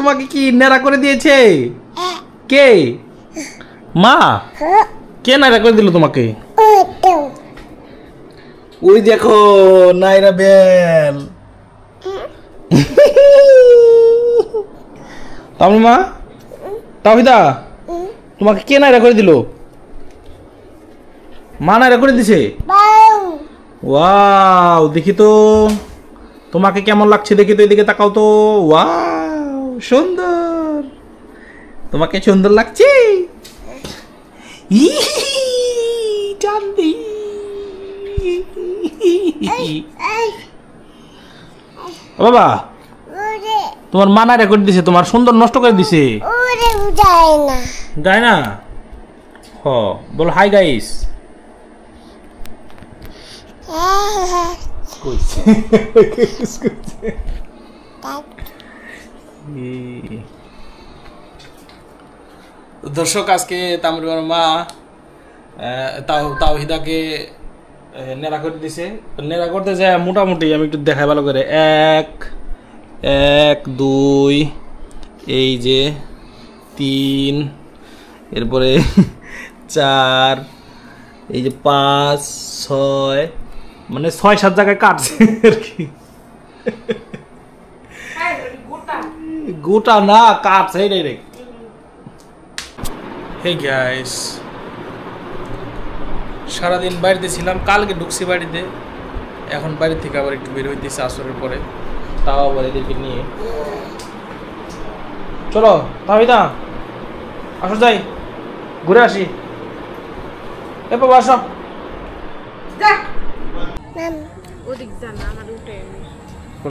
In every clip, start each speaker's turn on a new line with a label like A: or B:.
A: তোমাকে কি নেড়া করে দিয়েছে? কে? মা? কে নেড়া করে দিল তোমাকে? ওই দেখো নাইরা বেল। তামিমা, তাওহিদা, তোমাকে কে নাইরা করে দিল? মা নাইরা করে দিছে। ওয়াও, দেখি তো তোমাকে কেমন লাগছে, দেখি তো, এদিকে তাকাও তো। ওয়াও, সুন্দর। তোমাকে সুন্দর লাগছে। চাঁদি। বাবা, তোমার মা নাইরা করে দিছে, তোমার সুন্দর নষ্ট করে দিছে। যায় না? হ, বলো হাই গাইস। দর্শক, আজকে তামিমার মা তাওহিদাকে নেড়া করে দিছে। নেড়া করতে যায় মোটামুটি আমি একটু দেখাই ভালো করে। 1 1 2, এই যে 3, এরপরে 4, এই যে 5 6, মানে 6-7 জায়গায় কাটছে আর কি। গোটা না, কাটছে ডাইরেক্ট। হে গাইস, সারাদিন বাড়িতে ছিলাম, কালকে ঢুকছি বাড়িতে, এখন বাড়ি থেকে আবার একটু বের হইতেছে আসরের পরে, তাও আবার এদেরকে নিয়ে। চলো তাহিদা, আসো যাই ঘুরে আসি। এ বাবা আসো।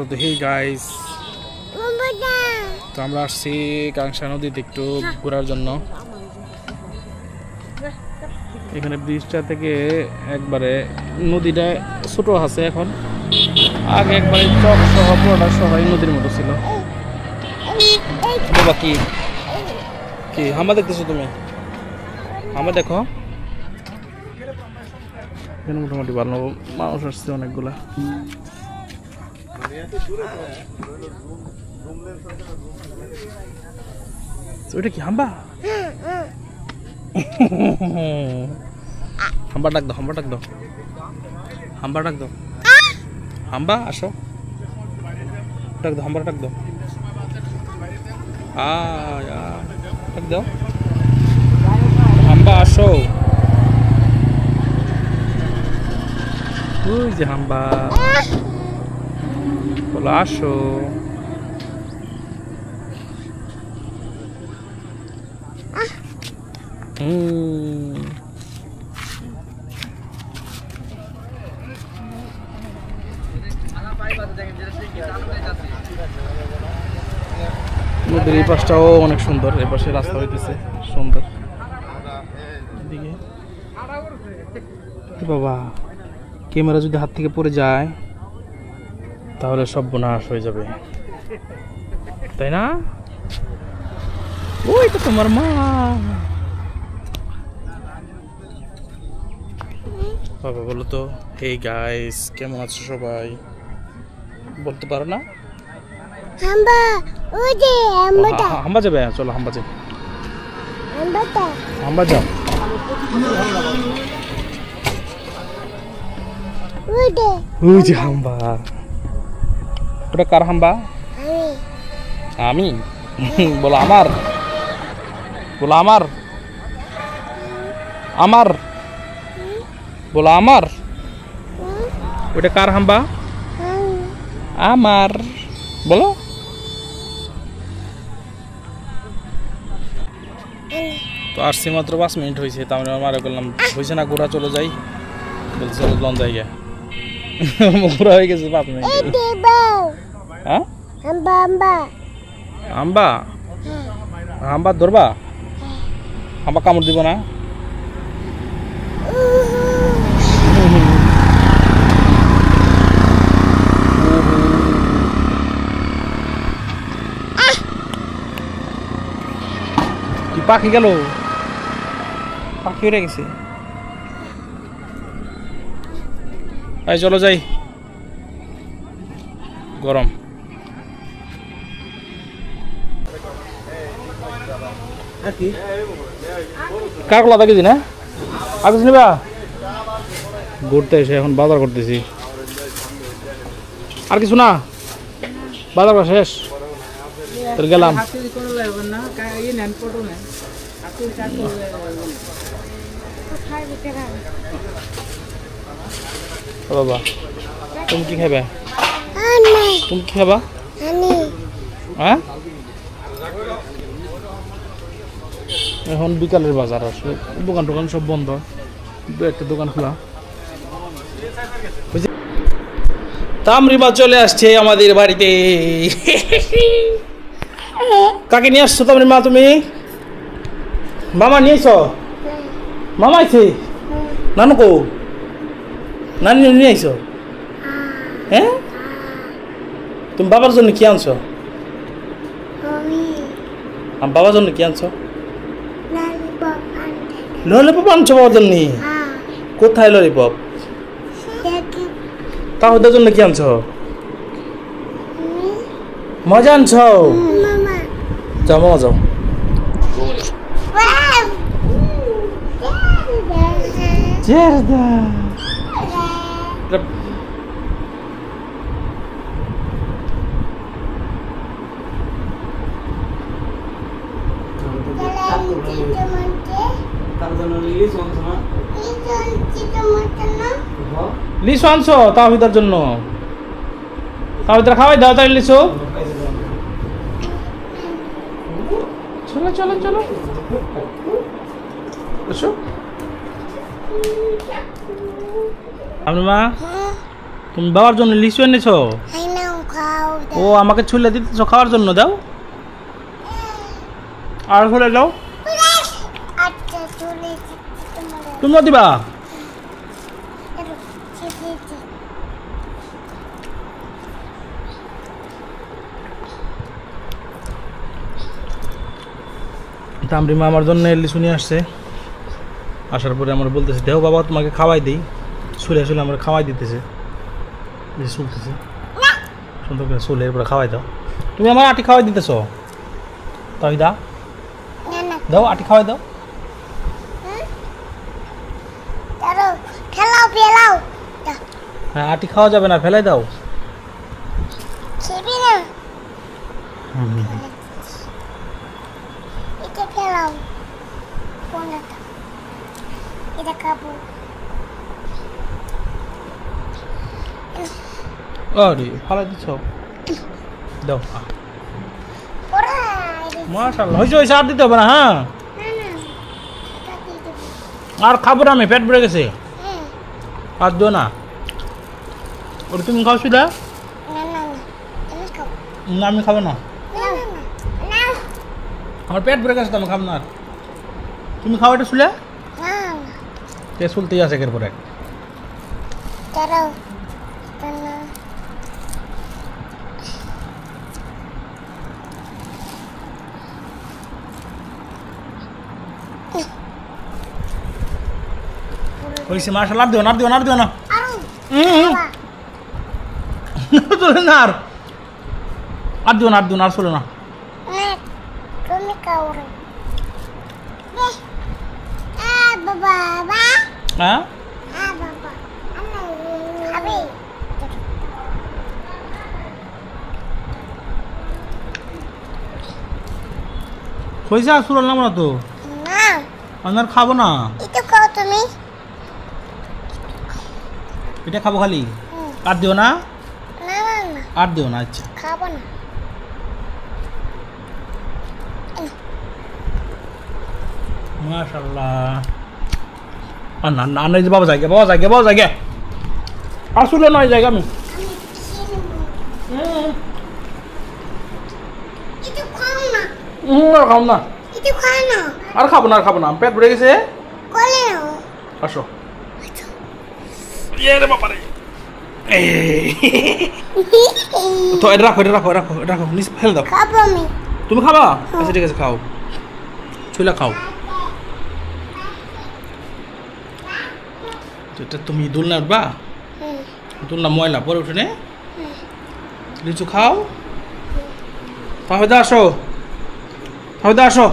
A: তো হে গাইস, তো আমরা আসছি কাংসা নদীতে একটু ঘোরার জন্য। এখানে ব্রিজটা থেকে একবারে নদীটা ছোট আছে এখন, আগে একবারে চক সহ পুরোটা সবাই নদীর মতো ছিল। বাবা কি কি হামা দেখতেছো তুমি? হামা দেখো, এখানে মোটামুটি ভালো মানুষ আসছে অনেকগুলা। ওইটা কি হাম্বা? হাম্বা ডাক দাও, হাম্বা ডাক দাও, হাম্বা ডাক দাও, হাম্বা আসো, ডাক দাও, হাম্বা ডাক দাও, ডাক দাও, হাম্বা আসো। ওই যে হাম্বা, বলো আসো। নদীর এই পাশটাও অনেক সুন্দর, এই পাশে রাস্তা হইতেছে সুন্দর। বাবা, ক্যামেরা যদি হাত থেকে পড়ে যায় তাহলে সব বোনাশ হয়ে যাবে, তাই না? ওই তো তোমার মা। বাবা বলো তো, হে গাইস, কেমন আছো সবাই? বলতে পারো না? হাম্বা, ওই যে হাম্বাটা। হাম্বা যাবে, চলো হাম্বা যাই। হাম্বাটা, হাম্বা যাও। ওই যে হাম্বা, ওটা কার হাম্বা? আমি। বলো আমার, বলো আমার, আমার, বলো আমার। ওটা কার হাম্বা? আমার, বলো। তো আসছি মাত্র 5 মিনিট হয়েছে, তার মানে মারা করলাম হয়েছে না, ঘোরা চলে যাই, বলছে চলো লন জায়গা। ঘোরা হয়ে গেছে 5 মিনিট। হ্যাঁ, হাম্বা, হাম্বা, হাম্বা ধরবা? হাম্বা কামড় দিব না? কি পাখি গেল, পাখি উড়ে গেছে। চলো যাই, গরম। কাকলা দেখেছি না আর কিছু নিবা ঘুরতে এসে এখন বাজার করতেছি আর কিছু না বাজার করা শেষ তাহলে গেলাম বাবা তুমি কি খাবে তুমি কি খাবা হ্যাঁ এখন বিকালের বাজার আসলে দোকান টোকান সব বন্ধ একটা দোকান খোলা তামরিমা চলে আসছে আমাদের বাড়িতে কাকে নিয়ে আসছো তামরিমা তুমি মামা নিয়েছ মামা আইছে নানু কো নানি নিয়ে আইছো হ্যাঁ তুমি বাবার জন্য কি আনছো বাবার জন্য কি আনছো ললিপপ আনছো বাবার জন্য কোথায় ললিপপ তাহলে জন্য কি আনছো মজা আনছো যাও মামা যাও লিচু আনছো তাহিদার জন্য তাহিদার খাওয়াই দাও তাই লিচু চলো চলো চলো এসো আপনি মা তুমি বাবার জন্য লিচু এনেছো ও আমাকে ছুলে দিতেছো খাওয়ার জন্য দাও আর ছুলে দাও তুমিও দিবা তামরিমা আমার জন্য লিচু নিয়ে আসছে আসার পরে আমার বলতেছে দেও বাবা তোমাকে খাওয়াই দিই চুলে চুলে আমার খাওয়াই দিতেছে চলতেছে সুন্দর করে চুলে এরপরে খাওয়াই দাও তুমি আমার আটি খাওয়াই দিতেছ তাই দা দাও আটি খাওয়াই দাও হ্যাঁ আটি খাওয়া যাবে না ফেলাই দাও আরে ফালাই দিছ দাও মাশাআল্লাহ হইছে হইছে আর দিতে হবে না হ্যাঁ আর খাবো না আমি পেট ভরে গেছে আর দিও না ওটা তুমি খাও সুদা না আমি খাবো না আমার পেট ভরে গেছে তো আমি খাবো না তুমি খাও এটা শুলে তে শুলতেই আছে এর পরে হইছে মাশাআল্লাহ দিও না দিও না দিও না চলে না আর দিও না আর দিও না আর চলে না
B: তুমি কাউরে বাবা
A: হ্যাঁ
B: বাবা খাবে
A: হইছে আর চলে না তো
B: না
A: আমি আর খাবো না
B: এটা খাও তুমি
A: এটা খাবো খালি আর দিও না
B: না না না
A: আর দিও না আচ্ছা
B: খাবো না
A: মাশাআল্লাহ আর না না নাই বাবা জায়গা বাবা জায়গা বাবা জায়গা আসলে নয় জায়গা আমি
B: এটা খাও না
A: আর খাবো না
B: এটা খাও না
A: আর খাবো না আর খাবো না পেট ভরে গেছে
B: কোলে নাও
A: আসো ইয়ে রে বাবা রে তো এটা রাখো এটা রাখো রাখো রাখো নিচ ফেলে দাও
B: খাবো আমি
A: তুমি খাবা আচ্ছা ঠিক আছে খাও চুলা খাও এটা তুমি দোলনা উঠবা দোলনা ময়লা পরে উঠে নে লিচু খাও তাহলে আসো হয়তো আসো